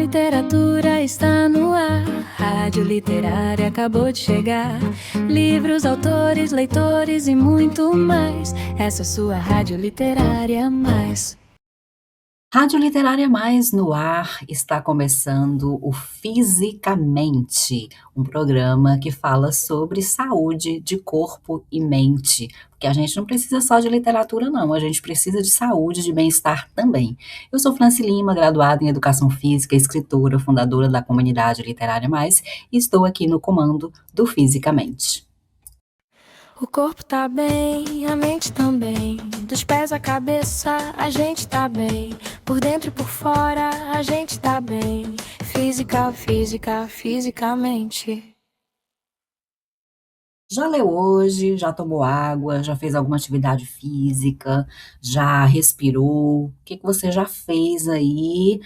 literatura está no ar. Rádio Literária acabou de chegar. Livros, autores, leitores e muito mais. Essa é sua Rádio Literária Mais. Rádio Literária Mais no ar, está começando o Fisicamente, um programa que fala sobre saúde de corpo e mente, porque a gente não precisa só de literatura não, a gente precisa de saúde, de bem-estar também. Eu sou Franci Lima, graduada em Educação Física, escritora, fundadora da comunidade Literária Mais, e estou aqui no comando do Fisicamente. O corpo tá bem, a mente também. Dos pés à cabeça, a gente tá bem. Por dentro e por fora, a gente tá bem. Fisicamente. Já leu hoje, já tomou água, já fez alguma atividade física, já respirou? O que que você já fez aí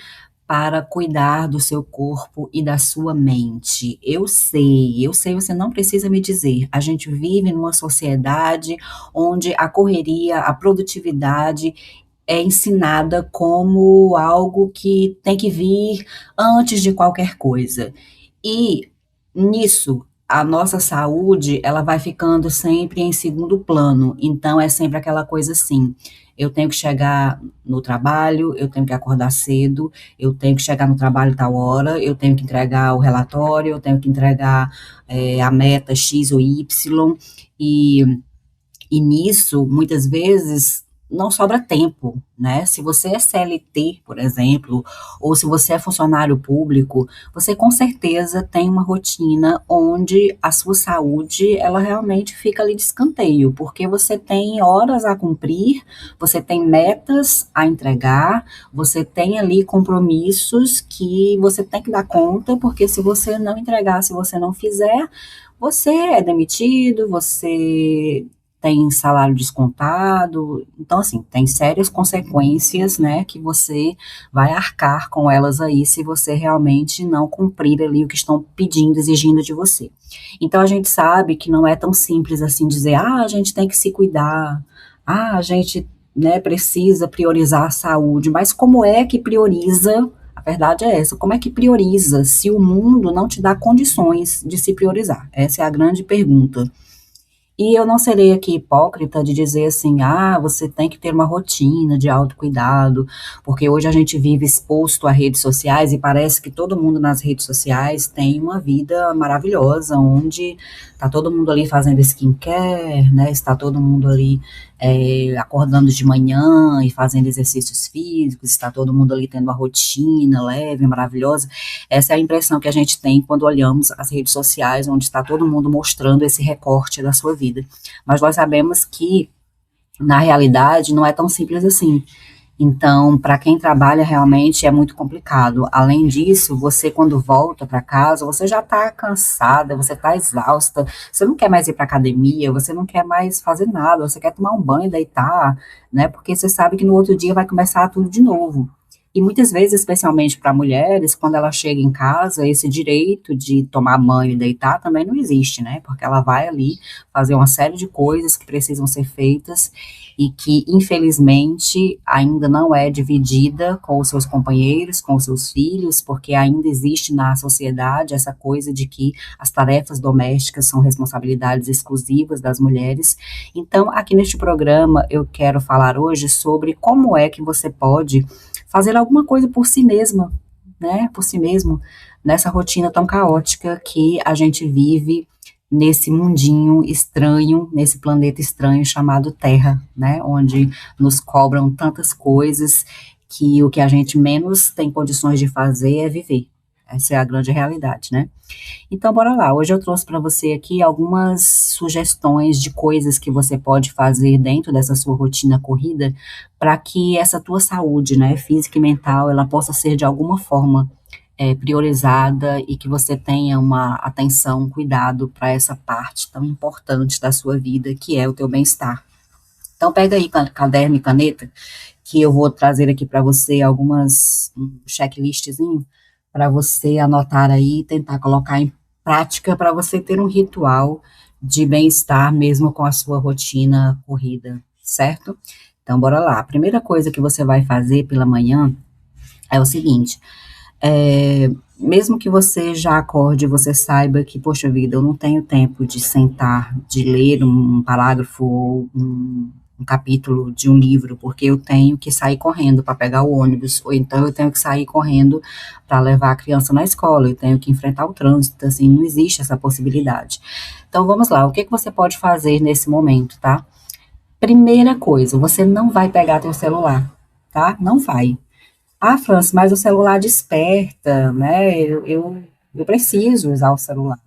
para cuidar do seu corpo e da sua mente? Eu sei, você não precisa me dizer. A gente vive numa sociedade onde a correria, a produtividade é ensinada como algo que tem que vir antes de qualquer coisa. E nisso, a nossa saúde, ela vai ficando sempre em segundo plano. Então, é sempre aquela coisa assim: eu tenho que chegar no trabalho, eu tenho que acordar cedo, eu tenho que chegar no trabalho tal hora, eu tenho que entregar o relatório, eu tenho que entregar a meta X ou Y. E e nisso, muitas vezes, não sobra tempo, né? Se você é CLT, por exemplo, ou se você é funcionário público, você com certeza tem uma rotina onde a sua saúde, ela realmente fica ali de escanteio, porque você tem horas a cumprir, você tem metas a entregar, você tem ali compromissos que você tem que dar conta, porque se você não entregar, se você não fizer, você é demitido, você tem salário descontado, então assim, tem sérias consequências, né, que você vai arcar com elas aí se você realmente não cumprir ali o que estão pedindo, exigindo de você. Então a gente sabe que não é tão simples assim dizer, a gente tem que se cuidar, a gente, né, precisa priorizar a saúde, mas como é que prioriza? A verdade é essa, como é que prioriza se o mundo não te dá condições de se priorizar? Essa é a grande pergunta. E eu não serei aqui hipócrita de dizer assim, você tem que ter uma rotina de autocuidado, porque hoje a gente vive exposto a redes sociais e parece que todo mundo nas redes sociais tem uma vida maravilhosa, onde está todo mundo ali fazendo skincare, né, está todo mundo ali acordando de manhã e fazendo exercícios físicos, está todo mundo ali tendo uma rotina leve, maravilhosa. Essa é a impressão que a gente tem quando olhamos as redes sociais, onde está todo mundo mostrando esse recorte da sua vida. Mas nós sabemos que, na realidade, não é tão simples assim. Então, para quem trabalha realmente é muito complicado. Além disso, você quando volta para casa, você já está cansada, você está exausta, você não quer mais ir para academia, você não quer mais fazer nada, você quer tomar um banho, deitar, né? Porque você sabe que no outro dia vai começar tudo de novo. E muitas vezes, especialmente para mulheres, quando ela chega em casa, esse direito de tomar banho e deitar também não existe, né? Porque ela vai ali fazer uma série de coisas que precisam ser feitas e que, infelizmente, ainda não é dividida com os seus companheiros, com os seus filhos, porque ainda existe na sociedade essa coisa de que as tarefas domésticas são responsabilidades exclusivas das mulheres. Então, aqui neste programa, eu quero falar hoje sobre como é que você pode fazer alguma coisa por si mesma, né, por si mesmo, nessa rotina tão caótica que a gente vive nesse mundinho estranho, nesse planeta estranho chamado Terra, né, onde nos cobram tantas coisas que o que a gente menos tem condições de fazer é viver. Essa é a grande realidade, né? Então, bora lá. Hoje eu trouxe para você aqui algumas sugestões de coisas que você pode fazer dentro dessa sua rotina corrida para que essa tua saúde, né, física e mental, ela possa ser de alguma forma priorizada e que você tenha uma atenção, um cuidado para essa parte tão importante da sua vida, que é o teu bem-estar. Então, pega aí caderno e caneta, que eu vou trazer aqui para você algumas checklistzinho para você anotar aí e tentar colocar em prática para você ter um ritual de bem-estar mesmo com a sua rotina corrida, certo? Então, bora lá. A primeira coisa que você vai fazer pela manhã é o seguinte: Mesmo que você já acorde, você saiba que, poxa vida, eu não tenho tempo de sentar, de ler um parágrafo ou um capítulo de um livro, porque eu tenho que sair correndo para pegar o ônibus, ou então eu tenho que sair correndo para levar a criança na escola, eu tenho que enfrentar o trânsito, assim, não existe essa possibilidade. Então vamos lá, o que que você pode fazer nesse momento, tá? Primeira coisa, você não vai pegar teu celular, tá? Não vai. Ah, Francis, mas o celular desperta, né? Eu preciso usar o celular.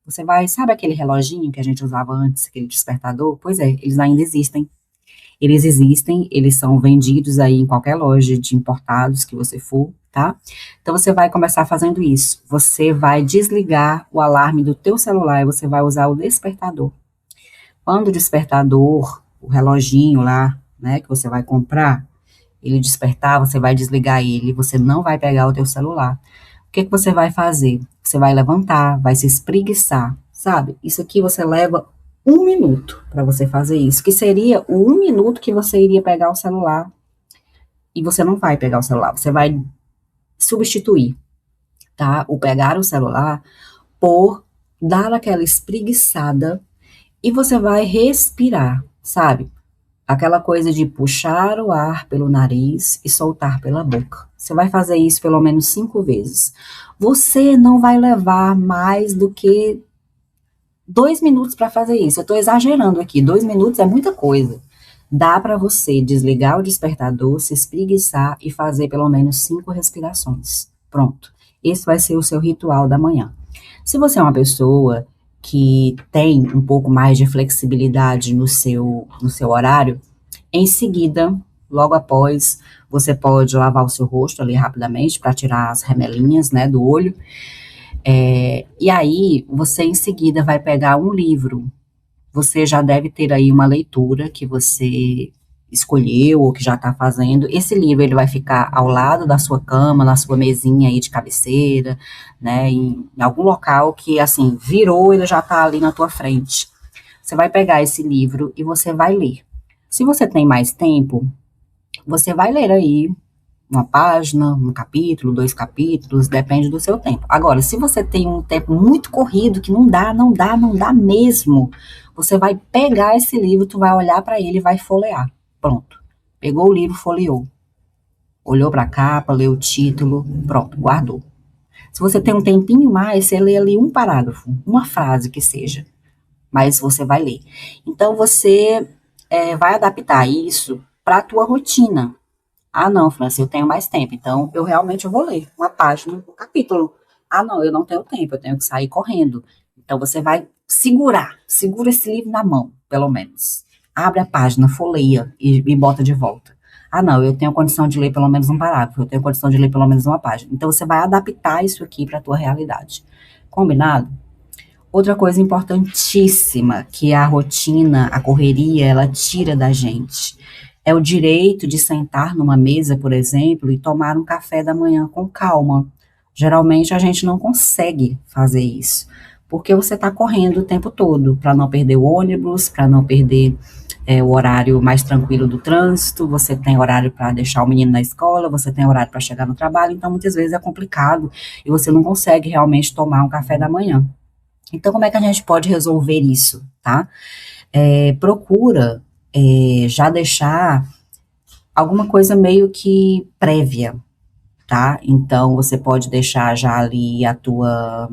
Você vai, sabe aquele reloginho que a gente usava antes, aquele despertador? Pois é, eles ainda existem. Eles existem, eles são vendidos aí em qualquer loja de importados que você for, tá? Então você vai começar fazendo isso. Você vai desligar o alarme do teu celular e você vai usar o despertador. Quando o despertador, o reloginho lá, né, que você vai comprar, ele despertar, você vai desligar ele, você não vai pegar o teu celular. O que que você vai fazer? Você vai levantar, vai se espreguiçar, sabe? Isso aqui você leva 1 minuto para você fazer isso, que seria o 1 minuto que você iria pegar o celular e você não vai pegar o celular, você vai substituir, tá? O pegar o celular por dar aquela espreguiçada e você vai respirar, sabe? Aquela coisa de puxar o ar pelo nariz e soltar pela boca. Você vai fazer isso pelo menos 5 vezes. Você não vai levar mais do que 2 minutos para fazer isso. Eu estou exagerando aqui. 2 minutos é muita coisa. Dá para você desligar o despertador, se espreguiçar e fazer pelo menos 5 respirações. Pronto. Esse vai ser o seu ritual da manhã. Se você é uma pessoa que tem um pouco mais de flexibilidade no seu horário, em seguida, logo após, você pode lavar o seu rosto ali rapidamente para tirar as remelinhas, né, do olho. E aí, você em seguida vai pegar um livro. Você já deve ter aí uma leitura que você escolheu ou que já está fazendo. Esse livro ele vai ficar ao lado da sua cama, na sua mesinha aí de cabeceira, né, em algum local que assim virou, ele já está ali na tua frente. Você vai pegar esse livro e você vai ler. Se você tem mais tempo, você vai ler aí uma página, um capítulo, 2 capítulos, depende do seu tempo. Agora, se você tem um tempo muito corrido, que não dá, não dá, não dá mesmo, você vai pegar esse livro, tu vai olhar para ele e vai folhear. Pronto. Pegou o livro, folheou. Olhou para a capa, leu o título, pronto, guardou. Se você tem um tempinho mais, você lê ali um parágrafo, uma frase que seja, mas você vai ler. Então, você vai adaptar isso para a tua rotina. Ah, não, França, eu tenho mais tempo, então eu vou ler uma página, um capítulo. Ah, não, eu não tenho tempo, eu tenho que sair correndo. Então você vai segura esse livro na mão, pelo menos. Abre a página, folheia e bota de volta. Ah, não, eu tenho condição de ler pelo menos um parágrafo, eu tenho condição de ler pelo menos uma página. Então você vai adaptar isso aqui para a tua realidade. Combinado? Outra coisa importantíssima que a rotina, a correria, ela tira da gente é o direito de sentar numa mesa, por exemplo, e tomar um café da manhã com calma. Geralmente a gente não consegue fazer isso, porque você está correndo o tempo todo para não perder o ônibus, para não perder o horário mais tranquilo do trânsito, você tem horário para deixar o menino na escola, você tem horário para chegar no trabalho, então muitas vezes é complicado e você não consegue realmente tomar um café da manhã. Então, como é que a gente pode resolver isso, tá? Procura já deixar alguma coisa meio que prévia, tá? Então, você pode deixar já ali a tua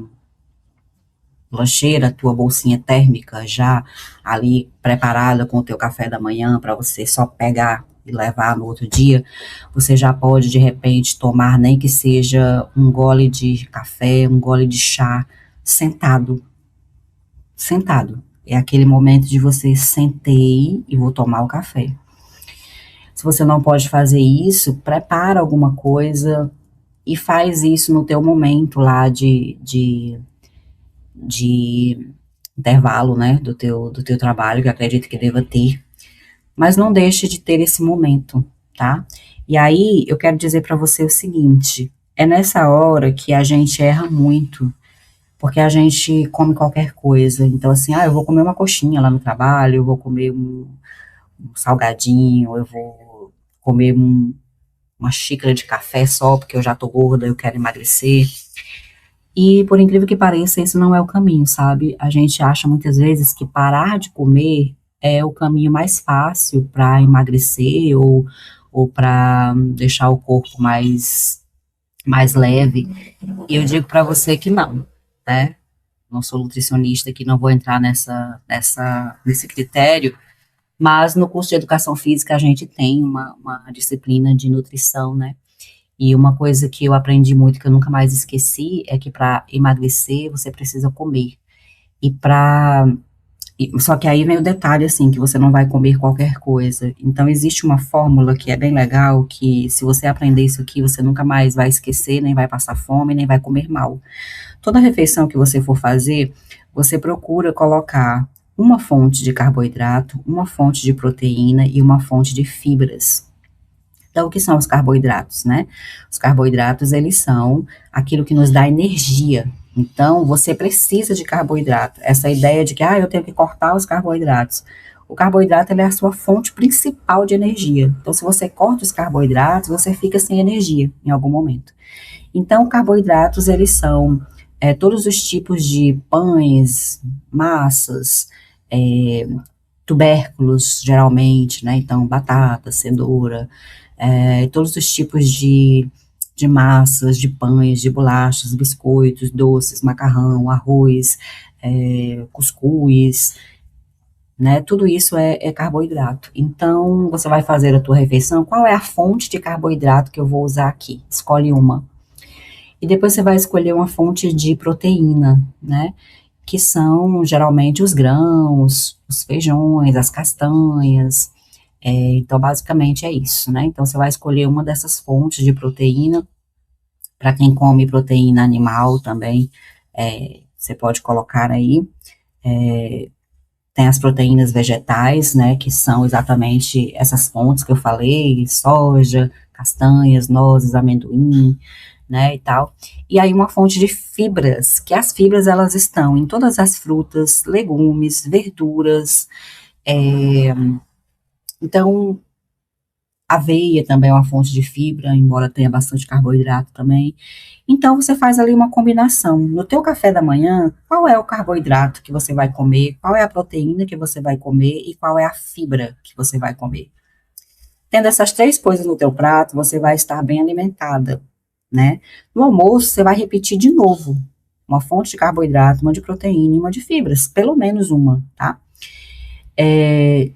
lancheira, a tua bolsinha térmica já ali preparada com o teu café da manhã para você só pegar e levar no outro dia. Você já pode, de repente, tomar nem que seja um gole de café, um gole de chá, sentado. Sentado. É aquele momento de você sentei e vou tomar o café. Se você não pode fazer isso, prepara alguma coisa e faz isso no teu momento lá de intervalo, né, do teu trabalho, que eu acredito que deva ter. Mas não deixe de ter esse momento, tá? E aí, eu quero dizer para você o seguinte, é nessa hora que a gente erra muito, porque a gente come qualquer coisa. Então, assim, eu vou comer uma coxinha lá no trabalho, eu vou comer um salgadinho, eu vou comer uma xícara de café só, porque eu já tô gorda, eu quero emagrecer. E, por incrível que pareça, isso não é o caminho, sabe? A gente acha muitas vezes que parar de comer é o caminho mais fácil para emagrecer ou para deixar o corpo mais leve. E eu digo para você que não, né? Não sou nutricionista, que não vou entrar nesse critério, mas no curso de educação física a gente tem uma disciplina de nutrição, né? E uma coisa que eu aprendi muito, que eu nunca mais esqueci, é que para emagrecer você precisa comer. E para só que aí vem o detalhe, assim, que você não vai comer qualquer coisa. Então, existe uma fórmula que é bem legal, que se você aprender isso aqui, você nunca mais vai esquecer, nem vai passar fome, nem vai comer mal. Toda refeição que você for fazer, você procura colocar uma fonte de carboidrato, uma fonte de proteína e uma fonte de fibras. Então, o que são os carboidratos, né? Os carboidratos, eles são aquilo que nos dá energia. Então, você precisa de carboidrato. Essa ideia de que, eu tenho que cortar os carboidratos. O carboidrato, ele é a sua fonte principal de energia. Então, se você corta os carboidratos, você fica sem energia em algum momento. Então, carboidratos, eles são todos os tipos de pães, massas, tubérculos, geralmente, né? Então, batata, cenoura, todos os tipos de massas, de pães, de bolachas, biscoitos, doces, macarrão, arroz, cuscuz, né? Tudo isso é carboidrato. Então, você vai fazer a tua refeição, qual é a fonte de carboidrato que eu vou usar aqui? Escolhe uma. E depois você vai escolher uma fonte de proteína, né? Que são geralmente os grãos, os feijões, as castanhas. Então, basicamente é isso, né? Então, você vai escolher uma dessas fontes de proteína. Para quem come proteína animal também, você pode colocar aí. Tem as proteínas vegetais, né? Que são exatamente essas fontes que eu falei: soja, castanhas, nozes, amendoim, né, e tal. E aí uma fonte de fibras, que as fibras, elas estão em todas as frutas, legumes, verduras, então, aveia também é uma fonte de fibra, embora tenha bastante carboidrato também. Então, você faz ali uma combinação. No teu café da manhã, qual é o carboidrato que você vai comer, qual é a proteína que você vai comer e qual é a fibra que você vai comer. Tendo essas três coisas no teu prato, você vai estar bem alimentada, né? No almoço, você vai repetir de novo uma fonte de carboidrato, uma de proteína e uma de fibras, pelo menos uma, tá?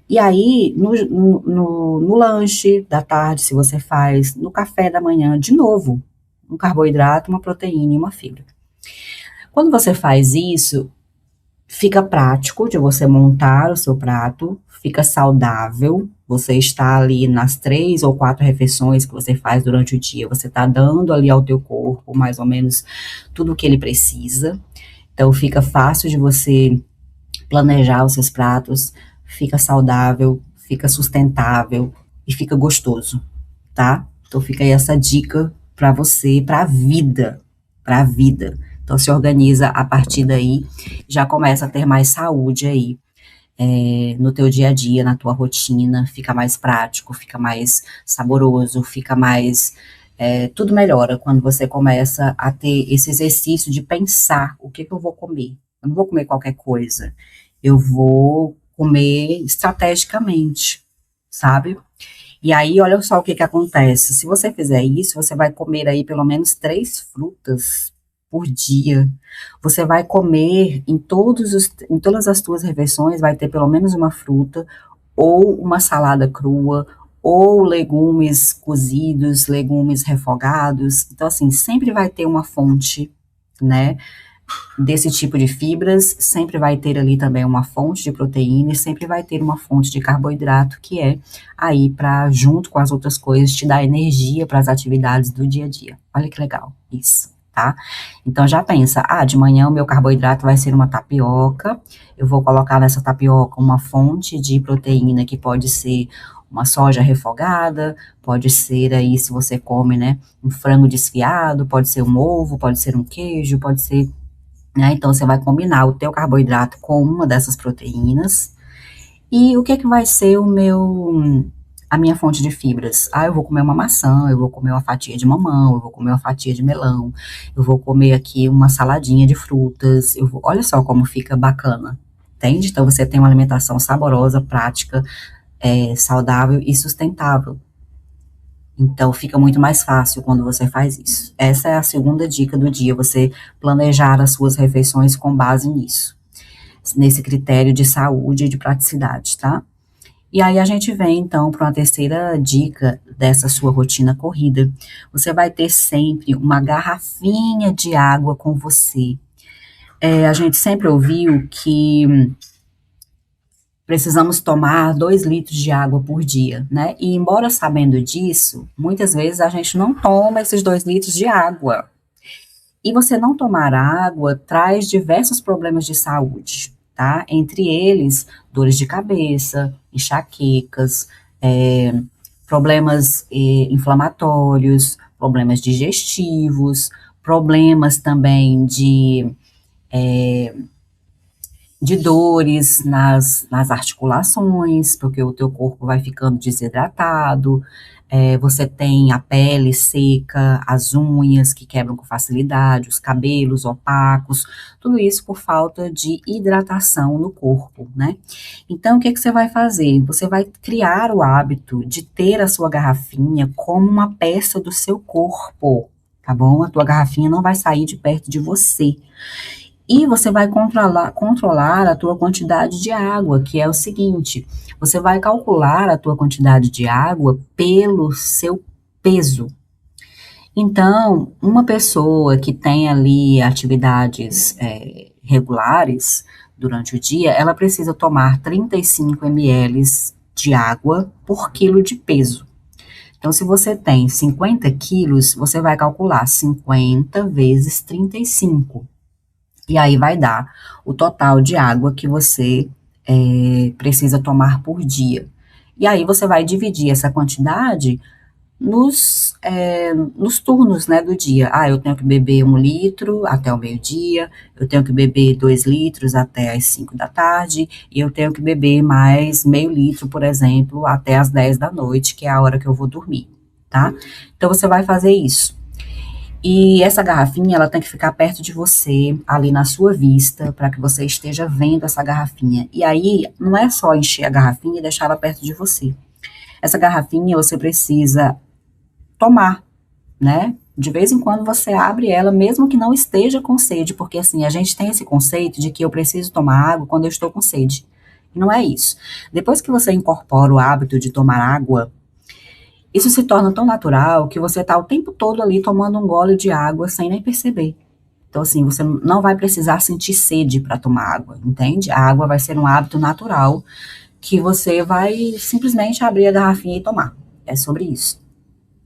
E aí, no lanche da tarde, se você faz, no café da manhã, de novo, um carboidrato, uma proteína e uma fibra. Quando você faz isso, fica prático de você montar o seu prato, fica saudável, você está ali nas 3 ou 4 refeições que você faz durante o dia, você está dando ali ao teu corpo mais ou menos tudo o que ele precisa, então fica fácil de você planejar os seus pratos, fica saudável, fica sustentável e fica gostoso, tá? Então fica aí essa dica para você, para a vida, para a vida. Então se organiza a partir daí, já começa a ter mais saúde aí no teu dia a dia, na tua rotina, fica mais prático, fica mais saboroso, fica mais tudo melhora quando você começa a ter esse exercício de pensar o que eu vou comer. Eu não vou comer qualquer coisa, eu vou comer estrategicamente, sabe? E aí, olha só o que acontece. Se você fizer isso, você vai comer aí pelo menos 3 frutas por dia. Você vai comer em todas as tuas refeições, vai ter pelo menos uma fruta, ou uma salada crua, ou legumes cozidos, legumes refogados. Então, assim, sempre vai ter uma fonte, né, desse tipo de fibras, sempre vai ter ali também uma fonte de proteína e sempre vai ter uma fonte de carboidrato, que é aí para, junto com as outras coisas, te dar energia para as atividades do dia a dia. Olha que legal isso, tá? Então já pensa, de manhã o meu carboidrato vai ser uma tapioca, eu vou colocar nessa tapioca uma fonte de proteína que pode ser uma soja refogada, pode ser aí, se você come, né, um frango desfiado, pode ser um ovo, pode ser um queijo, pode ser, né, então você vai combinar o teu carboidrato com uma dessas proteínas, e o que vai ser a minha fonte de fibras. Ah, eu vou comer uma maçã, eu vou comer uma fatia de mamão, eu vou comer uma fatia de melão, eu vou comer aqui uma saladinha de frutas, olha só como fica bacana, entende? Então você tem uma alimentação saborosa, prática, saudável e sustentável. Então fica muito mais fácil quando você faz isso. Essa é a segunda dica do dia, você planejar as suas refeições com base nisso, nesse critério de saúde e de praticidade, tá? E aí a gente vem então para uma terceira dica dessa sua rotina corrida. Você vai ter sempre uma garrafinha de água com você. A gente sempre ouviu que precisamos tomar 2 litros de água por dia, né? E embora sabendo disso, muitas vezes a gente não toma esses 2 litros de água. E você não tomar água traz diversos problemas de saúde, tá? Entre eles, dores de cabeça, enxaquecas, problemas inflamatórios, problemas digestivos, problemas também de dores nas articulações, porque o teu corpo vai ficando desidratado, você tem a pele seca, as unhas que quebram com facilidade, os cabelos opacos, tudo isso por falta de hidratação no corpo, né? Então, o que que você vai fazer? Você vai criar o hábito de ter a sua garrafinha como uma peça do seu corpo, tá bom? A tua garrafinha não vai sair de perto de você. E você vai controlar a tua quantidade de água, que é o seguinte, você vai calcular a tua quantidade de água pelo seu peso. Então, uma pessoa que tem ali atividades regulares durante o dia, ela precisa tomar 35 ml de água por quilo de peso. Então, se você tem 50 quilos, você vai calcular 50 vezes 35. E aí vai dar o total de água que você precisa tomar por dia. E aí você vai dividir essa quantidade nos turnos, né, do dia. Ah, eu tenho que beber 1 litro até o meio-dia, eu tenho que beber 2 litros até as 5 da tarde, e eu tenho que beber mais meio litro, por exemplo, até as 10 da noite, que é a hora que eu vou dormir, tá? Então você vai fazer isso. E essa garrafinha, ela tem que ficar perto de você, ali na sua vista, para que você esteja vendo essa garrafinha. E aí, não é só encher a garrafinha e deixar ela perto de você. Essa garrafinha você precisa tomar, né? De vez em quando você abre ela, mesmo que não esteja com sede, porque assim, a gente tem esse conceito de que eu preciso tomar água quando eu estou com sede. E não é isso. Depois que você incorpora o hábito de tomar água, isso se torna tão natural que você está o tempo todo ali tomando um gole de água sem nem perceber. Então, assim, você não vai precisar sentir sede para tomar água, entende? A água vai ser um hábito natural que você vai simplesmente abrir a garrafinha e tomar. É sobre isso.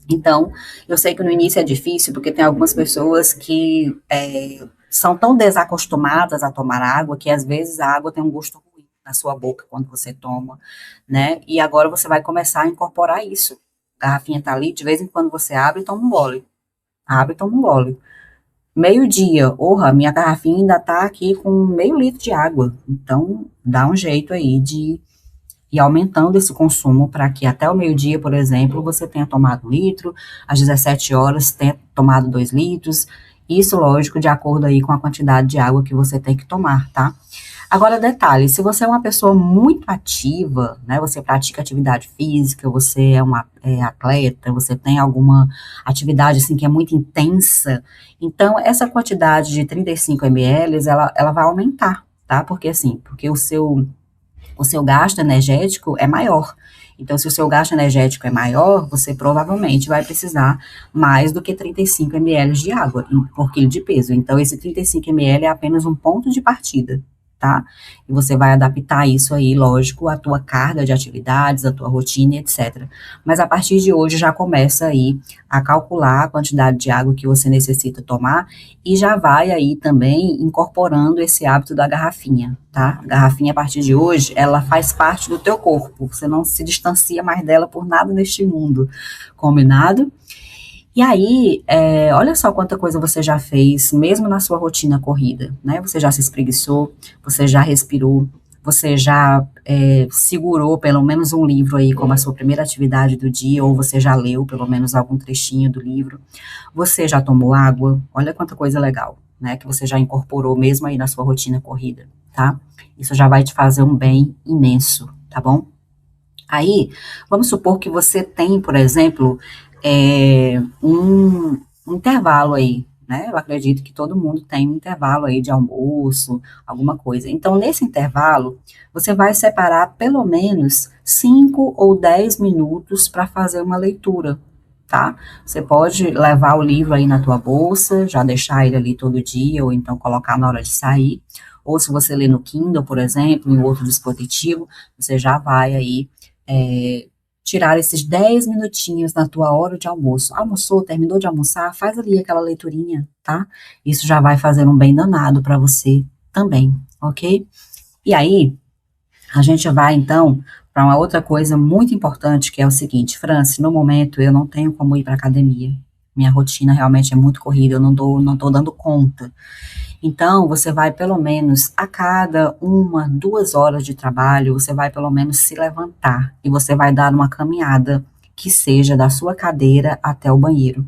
Então, eu sei que no início é difícil, porque tem algumas pessoas que são tão desacostumadas a tomar água que às vezes a água tem um gosto ruim na sua boca quando você toma, né? E agora você vai começar a incorporar isso. A garrafinha tá ali, de vez em quando você abre e toma um gole. Abre e toma um gole. Meio-dia, minha garrafinha ainda tá aqui com meio litro de água. Então, dá um jeito aí de ir aumentando esse consumo para que até o meio-dia, por exemplo, você tenha tomado 1 litro, às 17 horas tenha tomado 2 litros. Isso, lógico, de acordo aí com a quantidade de água que você tem que tomar, tá? Agora, detalhe, se você é uma pessoa muito ativa, né, você pratica atividade física, você é atleta, você tem alguma atividade, assim, que é muito intensa, então, essa quantidade de 35 ml, ela vai aumentar, tá? Porque, assim, porque o seu gasto energético é maior. Então, se o seu gasto energético é maior, você provavelmente vai precisar mais do que 35 ml de água por quilo de peso. Então, esse 35 ml é apenas um ponto de partida, tá? E você vai adaptar isso aí, lógico, à tua carga de atividades, à tua rotina, etc. Mas a partir de hoje já começa aí a calcular a quantidade de água que você necessita tomar e já vai aí também incorporando esse hábito da garrafinha, tá? A garrafinha, a partir de hoje, ela faz parte do teu corpo, você não se distancia mais dela por nada neste mundo, combinado? E aí, olha só quanta coisa você já fez, mesmo na sua rotina corrida, né? Você já se espreguiçou, você já respirou, você já segurou pelo menos um livro aí como a sua primeira atividade do dia, ou você já leu pelo menos algum trechinho do livro, você já tomou água, olha quanta coisa legal, né, que você já incorporou mesmo aí na sua rotina corrida, tá? Isso já vai te fazer um bem imenso, tá bom? Aí, vamos supor que você tem, por exemplo, um intervalo aí, né? Eu acredito que todo mundo tem um intervalo aí de almoço, alguma coisa. Então, nesse intervalo, você vai separar pelo menos 5 ou 10 minutos para fazer uma leitura, tá? Você pode levar o livro aí na tua bolsa, já deixar ele ali todo dia, ou então colocar na hora de sair. Ou se você lê no Kindle, por exemplo, em outro dispositivo, você já vai aí é, tirar esses 10 minutinhos na tua hora de almoço. Almoçou, terminou de almoçar, faz ali aquela leiturinha, tá? Isso já vai fazer um bem danado para você também, ok? E aí, a gente vai então para uma outra coisa muito importante, que é o seguinte, Franci, no momento eu não tenho como ir para academia. Minha rotina realmente é muito corrida, eu não tô dando conta. Então, você vai pelo menos a cada 1, 2 horas de trabalho, você vai pelo menos se levantar e você vai dar uma caminhada que seja da sua cadeira até o banheiro,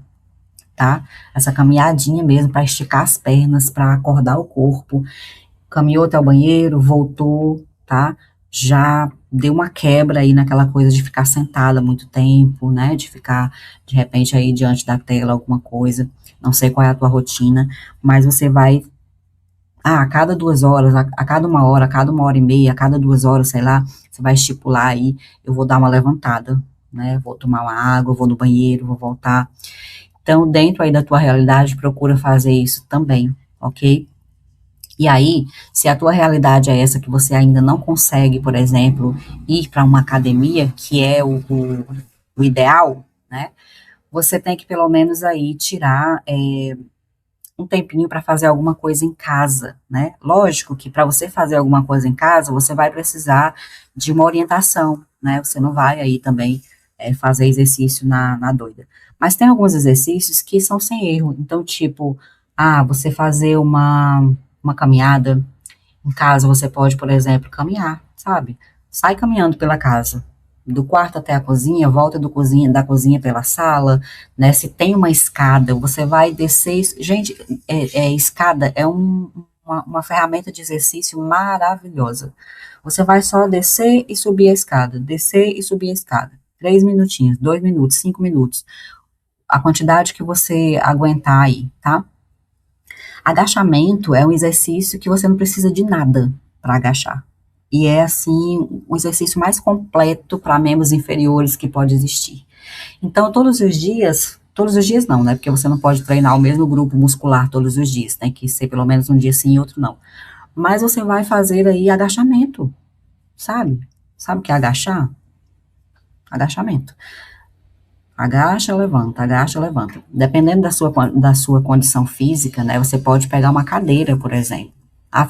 tá? Essa caminhadinha mesmo para esticar as pernas, para acordar o corpo. Caminhou até o banheiro, voltou, tá? Já deu uma quebra aí naquela coisa de ficar sentada muito tempo, né? De ficar, de repente, aí diante da tela, alguma coisa. Não sei qual é a tua rotina, mas você vai a cada 2 horas, a cada 1 hora, a cada 1 hora e meia, a cada 2 horas, sei lá, você vai estipular aí, eu vou dar uma levantada, né? Vou tomar uma água, vou no banheiro, vou voltar. Então, dentro aí da tua realidade, procura fazer isso também, ok? E aí, se a tua realidade é essa que você ainda não consegue, por exemplo, ir para uma academia, que é o ideal, né? Você tem que pelo menos aí tirar um tempinho para fazer alguma coisa em casa, né? Lógico que para você fazer alguma coisa em casa, você vai precisar de uma orientação, né? Você não vai aí também fazer exercício na doida. Mas tem alguns exercícios que são sem erro. Então, tipo, você fazer uma caminhada em casa, você pode, por exemplo, caminhar, sabe? Sai caminhando pela casa, do quarto até a cozinha, volta da cozinha pela sala, né? Se tem uma escada, você vai descer. Gente, escada é uma ferramenta de exercício maravilhosa. Você vai só descer e subir a escada, descer e subir a escada. 3 minutinhos, 2 minutos, 5 minutos. A quantidade que você aguentar aí, tá? Agachamento é um exercício que você não precisa de nada para agachar. E é, assim, o exercício mais completo para membros inferiores que pode existir. Então, todos os dias não, né? Porque você não pode treinar o mesmo grupo muscular todos os dias. Tem que ser pelo menos um dia sim e outro não. Mas você vai fazer aí agachamento, sabe? Sabe o que é agachar? Agachamento. Agacha, levanta, agacha, levanta. Dependendo da sua condição física, né, você pode pegar uma cadeira, por exemplo.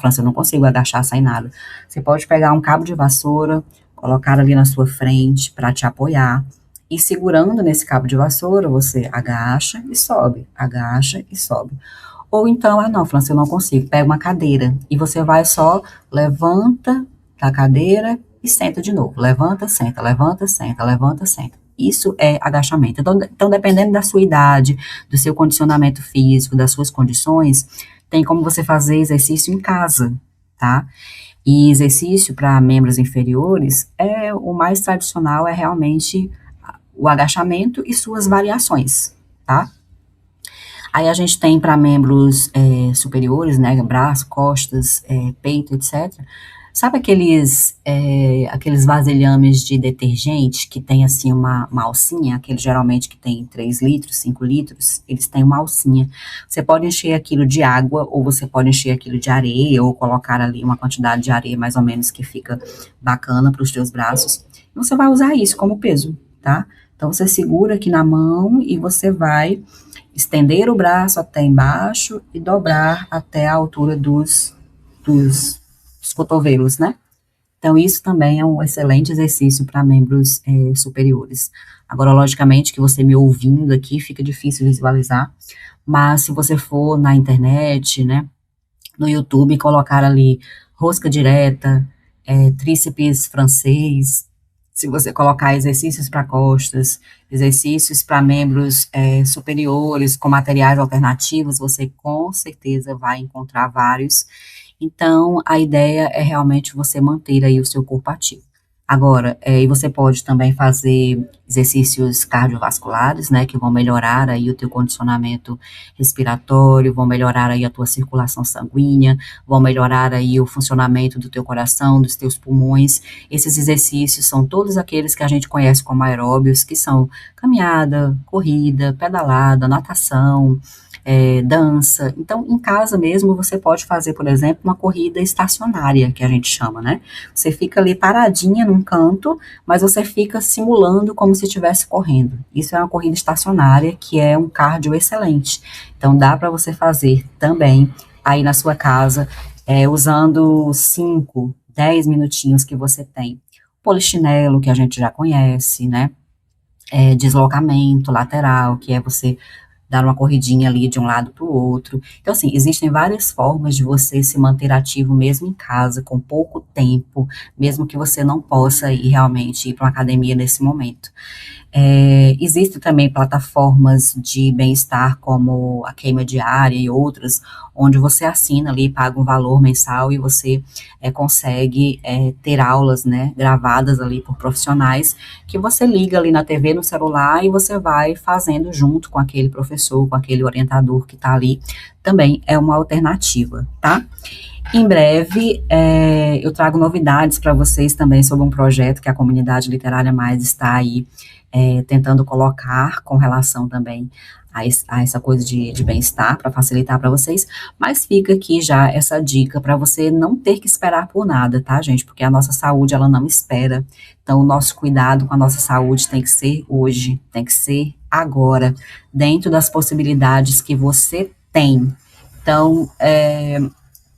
França, eu não consigo agachar sem nada. Você pode pegar um cabo de vassoura, colocar ali na sua frente para te apoiar. E segurando nesse cabo de vassoura, você agacha e sobe, agacha e sobe. Ou então, não, França, eu não consigo. Pega uma cadeira e você vai só levanta da cadeira e senta de novo. Levanta, senta, levanta, senta, levanta, senta. Isso é agachamento. Então, dependendo da sua idade, do seu condicionamento físico, das suas condições, tem como você fazer exercício em casa, tá? E exercício para membros inferiores, o mais tradicional é realmente o agachamento e suas variações, tá? Aí a gente tem para membros superiores, né, braço, costas, peito, etc. Sabe aqueles vasilhames de detergente que tem assim uma alcinha, aquele geralmente que tem 3 litros, 5 litros, eles têm uma alcinha. Você pode encher aquilo de água, ou você pode encher aquilo de areia, ou colocar ali uma quantidade de areia mais ou menos que fica bacana para os teus braços. E você vai usar isso como peso, tá? Então você segura aqui na mão e você vai estender o braço até embaixo e dobrar até a altura dos cotovelos, né? Então, isso também é um excelente exercício para membros superiores. Agora, logicamente, que você me ouvindo aqui, fica difícil visualizar, mas se você for na internet, né, no YouTube, colocar ali rosca direta, tríceps francês. Se você colocar exercícios para costas, exercícios para membros superiores com materiais alternativos, você com certeza vai encontrar vários. Então, a ideia é realmente você manter aí o seu corpo ativo. Agora, e você pode também fazer exercícios cardiovasculares, né, que vão melhorar aí o teu condicionamento respiratório, vão melhorar aí a tua circulação sanguínea, vão melhorar aí o funcionamento do teu coração, dos teus pulmões. Esses exercícios são todos aqueles que a gente conhece como aeróbios, que são caminhada, corrida, pedalada, natação, dança. Então, em casa mesmo, você pode fazer, por exemplo, uma corrida estacionária, que a gente chama, né? Você fica ali paradinha num canto, mas você fica simulando como se estivesse correndo. Isso é uma corrida estacionária, que é um cardio excelente. Então, dá para você fazer também aí na sua casa, usando 5, 10 minutinhos que você tem. Polichinelo, que a gente já conhece, né? Deslocamento lateral, que é você dar uma corridinha ali de um lado para o outro. Então, assim, existem várias formas de você se manter ativo mesmo em casa, com pouco tempo, mesmo que você não possa ir realmente ir para uma academia nesse momento. Existem também plataformas de bem-estar como a Queima Diária e outras, onde você assina ali, paga um valor mensal e você consegue ter aulas, né, gravadas ali por profissionais, que você liga ali na TV, no celular, e você vai fazendo junto com aquele professor, com aquele orientador que está ali, também é uma alternativa, tá? Em breve, eu trago novidades para vocês também sobre um projeto que a Comunidade Literária Mais está aí tentando colocar com relação também a essa coisa de bem-estar, para facilitar para vocês, mas fica aqui já essa dica para você não ter que esperar por nada, tá, gente? Porque a nossa saúde, ela não espera. Então, o nosso cuidado com a nossa saúde tem que ser hoje, tem que ser agora, dentro das possibilidades que você tem. Então,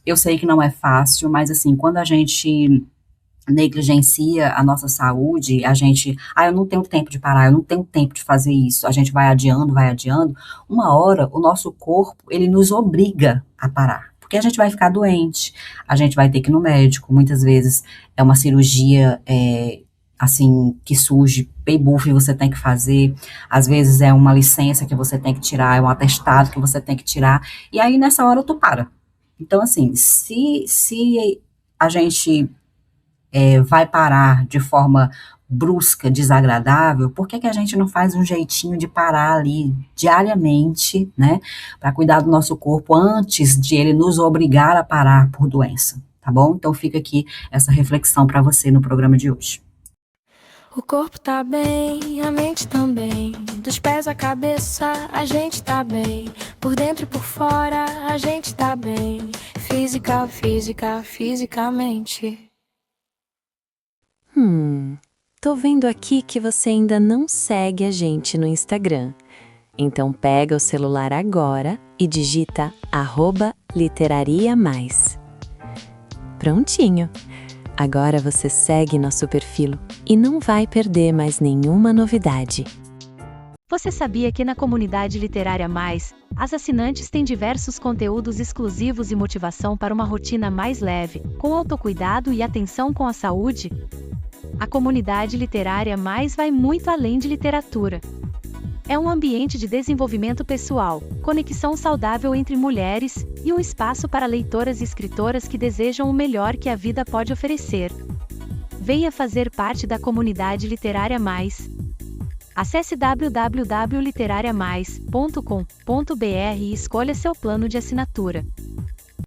eu sei que não é fácil, mas assim, quando a gente negligencia a nossa saúde, a gente, eu não tenho tempo de parar, eu não tenho tempo de fazer isso, a gente vai adiando, uma hora o nosso corpo, ele nos obriga a parar, porque a gente vai ficar doente, a gente vai ter que ir no médico, muitas vezes é uma cirurgia, assim, que surge, pay-buff você tem que fazer, às vezes é uma licença que você tem que tirar, é um atestado que você tem que tirar, e aí nessa hora tu para. Então, assim, se a gente vai parar de forma brusca, desagradável, por que que a gente não faz um jeitinho de parar ali diariamente, né, para cuidar do nosso corpo antes de ele nos obrigar a parar por doença, tá bom? Então fica aqui essa reflexão para você no programa de hoje. O corpo tá bem, a mente também. Dos pés à cabeça, a gente tá bem. Por dentro e por fora, a gente tá bem. Fisicamente. Tô vendo aqui que você ainda não segue a gente no Instagram. Então pega o celular agora e digita @literariamais. Prontinho! Agora você segue nosso perfil e não vai perder mais nenhuma novidade. Você sabia que na Comunidade Literária Mais, as assinantes têm diversos conteúdos exclusivos e motivação para uma rotina mais leve, com autocuidado e atenção com a saúde? A Comunidade Literária Mais vai muito além de literatura. É um ambiente de desenvolvimento pessoal, conexão saudável entre mulheres e um espaço para leitoras e escritoras que desejam o melhor que a vida pode oferecer. Venha fazer parte da Comunidade Literária Mais. Acesse www.literariamais.com.br e escolha seu plano de assinatura.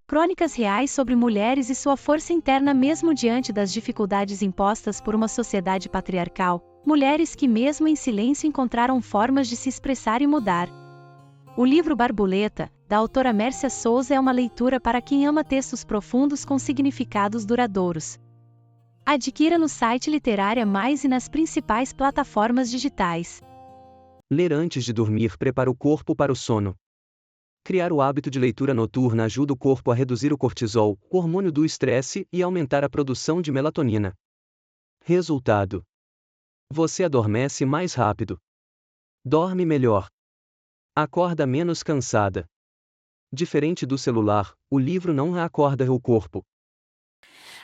Crônicas reais sobre mulheres e sua força interna mesmo diante das dificuldades impostas por uma sociedade patriarcal, mulheres que mesmo em silêncio encontraram formas de se expressar e mudar. O livro Barbuleta, da autora Mércia Souza, é uma leitura para quem ama textos profundos com significados duradouros. Adquira no site Literária Mais e nas principais plataformas digitais. Ler antes de dormir prepara o corpo para o sono. Criar o hábito de leitura noturna ajuda o corpo a reduzir o cortisol, o hormônio do estresse, e aumentar a produção de melatonina. Resultado: você adormece mais rápido. Dorme melhor. Acorda menos cansada. Diferente do celular, o livro não acorda o corpo.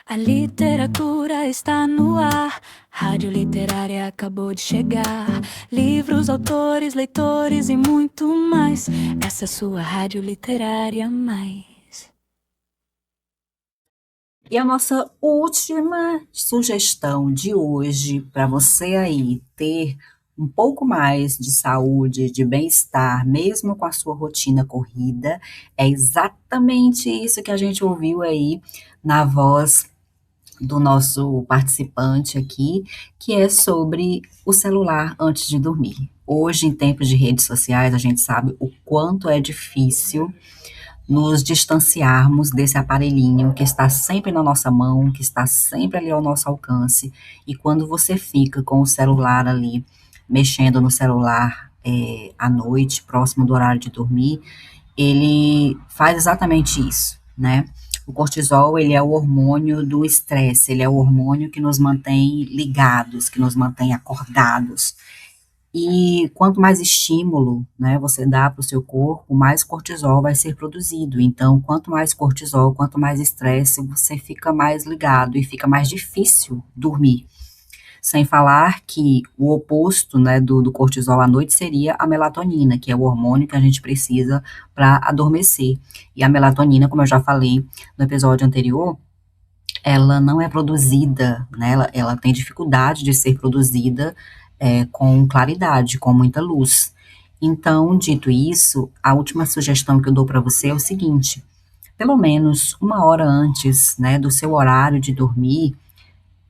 A literatura está no ar, Rádio Literária acabou de chegar. Livros, autores, leitores e muito mais. Essa é sua Rádio Literária Mais. E a nossa última sugestão de hoje para você aí ter um pouco mais de saúde, de bem-estar, mesmo com a sua rotina corrida, é exatamente isso que a gente ouviu aí na voz do nosso participante aqui, que é sobre o celular antes de dormir. Hoje, em tempos de redes sociais, a gente sabe o quanto é difícil nos distanciarmos desse aparelhinho que está sempre na nossa mão, que está sempre ali ao nosso alcance. E quando você fica com o celular ali, mexendo no celular à noite, próximo do horário de dormir, ele faz exatamente isso, né? O cortisol, ele é o hormônio do estresse, ele é o hormônio que nos mantém ligados, que nos mantém acordados. E quanto mais estímulo, né, você dá para o seu corpo, mais cortisol vai ser produzido. Então, quanto mais cortisol, quanto mais estresse, você fica mais ligado e fica mais difícil dormir. Sem falar que o oposto, né, do cortisol à noite seria a melatonina, que é o hormônio que a gente precisa para adormecer. E a melatonina, como eu já falei no episódio anterior, ela não é produzida, né, ela tem dificuldade de ser produzida com claridade, com muita luz. Então, dito isso, a última sugestão que eu dou para você é o seguinte: pelo menos uma hora antes, né, do seu horário de dormir,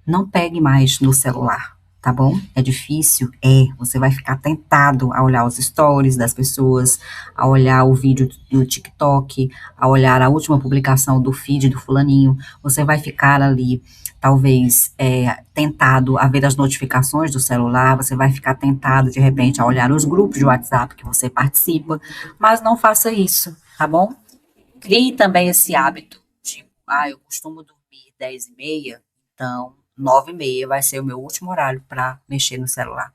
não pegue mais no celular, tá bom? É difícil? É. Você vai ficar tentado a olhar os stories das pessoas, a olhar o vídeo do TikTok, a olhar a última publicação do feed do fulaninho. Você vai ficar ali, talvez, tentado a ver as notificações do celular, você vai ficar tentado, de repente, a olhar os grupos de WhatsApp que você participa, mas não faça isso, tá bom? Crie também esse hábito, tipo, eu costumo dormir 10h30, então 9h30 vai ser o meu último horário para mexer no celular.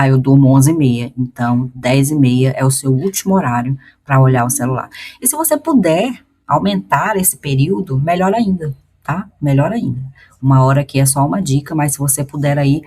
Eu durmo 11h30, então 10h30 é o seu último horário para olhar o celular. E se você puder aumentar esse período, melhor ainda, tá? Melhor ainda. Uma hora aqui é só uma dica, mas se você puder aí,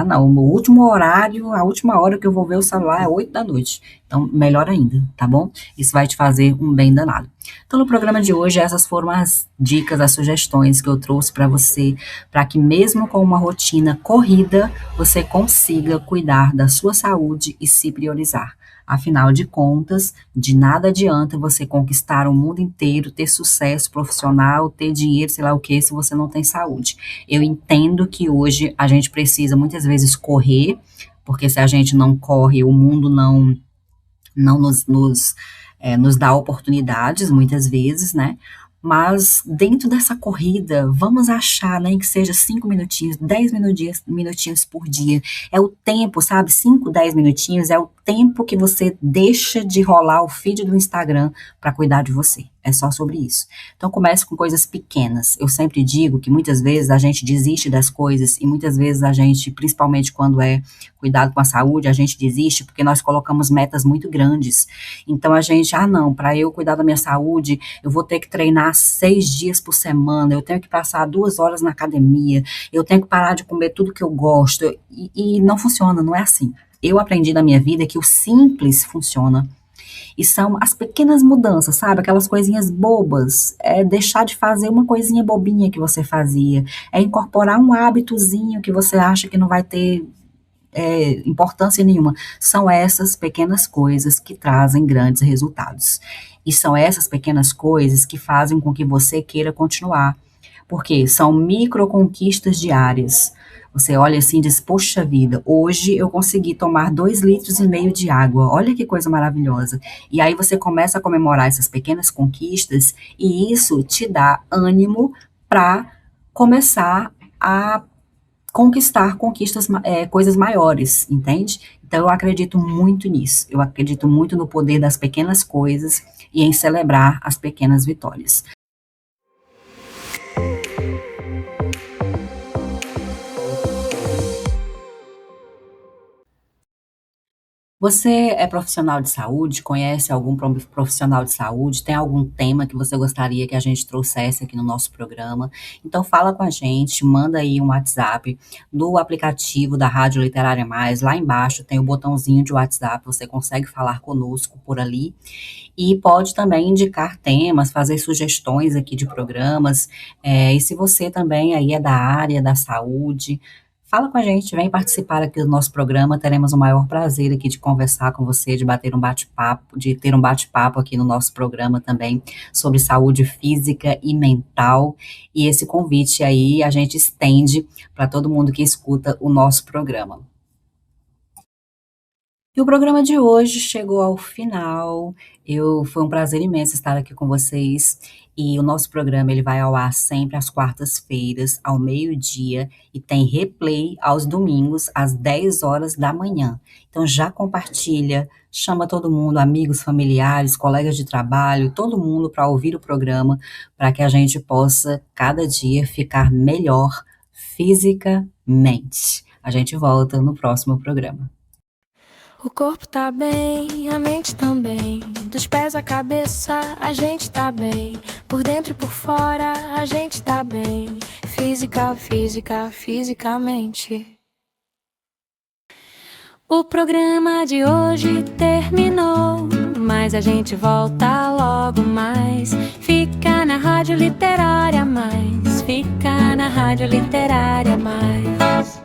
não, o meu último horário, a última hora que eu vou ver o celular é 8 da noite. Então, melhor ainda, tá bom? Isso vai te fazer um bem danado. Então, no programa de hoje, essas foram as dicas, as sugestões que eu trouxe para você, para que mesmo com uma rotina corrida, você consiga cuidar da sua saúde e se priorizar. Afinal de contas, de nada adianta você conquistar o mundo inteiro, ter sucesso profissional, ter dinheiro, sei lá o que, se você não tem saúde. Eu entendo que hoje a gente precisa muitas vezes correr, porque se a gente não corre, o mundo não nos dá oportunidades, muitas vezes, né? Mas dentro dessa corrida, vamos achar, né, que seja 5 minutinhos, 10 minutinhos por dia. É o tempo, sabe? 5, 10 minutinhos é o tempo que você deixa de rolar o feed do Instagram para cuidar de você. É só sobre isso. Então comece com coisas pequenas. Eu sempre digo que muitas vezes a gente desiste das coisas e muitas vezes a gente, principalmente quando é cuidado com a saúde, a gente desiste porque nós colocamos metas muito grandes. Então a gente, não, para eu cuidar da minha saúde, eu vou ter que treinar 6 dias por semana, eu tenho que passar 2 horas na academia, eu tenho que parar de comer tudo que eu gosto. E não funciona, não é assim. Eu aprendi na minha vida que o simples funciona. E são as pequenas mudanças, sabe? Aquelas coisinhas bobas. É deixar de fazer uma coisinha bobinha que você fazia. É incorporar um hábitozinho que você acha que não vai ter importância nenhuma. São essas pequenas coisas que trazem grandes resultados. E são essas pequenas coisas que fazem com que você queira continuar. Porque são micro conquistas diárias. Você olha assim e diz, poxa vida, hoje eu consegui tomar 2,5 litros de água, olha que coisa maravilhosa. E aí você começa a comemorar essas pequenas conquistas e isso te dá ânimo para começar a conquistar coisas maiores, entende? Então eu acredito muito nisso, eu acredito muito no poder das pequenas coisas e em celebrar as pequenas vitórias. Você é profissional de saúde? Conhece algum profissional de saúde? Tem algum tema que você gostaria que a gente trouxesse aqui no nosso programa? Então fala com a gente, manda aí um WhatsApp no aplicativo da Rádio Literária Mais, lá embaixo tem o botãozinho de WhatsApp, você consegue falar conosco por ali e pode também indicar temas, fazer sugestões aqui de programas, e se você também aí é da área da saúde, fala com a gente, vem participar aqui do nosso programa, teremos o maior prazer aqui de conversar com você, de bater um bate-papo, de ter um bate-papo aqui no nosso programa também sobre saúde física e mental. E esse convite aí a gente estende para todo mundo que escuta o nosso programa. E o programa de hoje chegou ao final. Foi um prazer imenso estar aqui com vocês. E o nosso programa ele vai ao ar sempre às quartas-feiras, ao meio-dia, e tem replay aos domingos, às 10 horas da manhã. Então já compartilha, chama todo mundo, amigos, familiares, colegas de trabalho, todo mundo para ouvir o programa, para que a gente possa, cada dia, ficar melhor fisicamente. A gente volta no próximo programa. O corpo tá bem, a mente também. Dos pés à cabeça, a gente tá bem. Por dentro e por fora, a gente tá bem. Fisicamente. O programa de hoje terminou, mas a gente volta logo mais. Fica na Rádio Literária Mais. Fica na Rádio Literária Mais.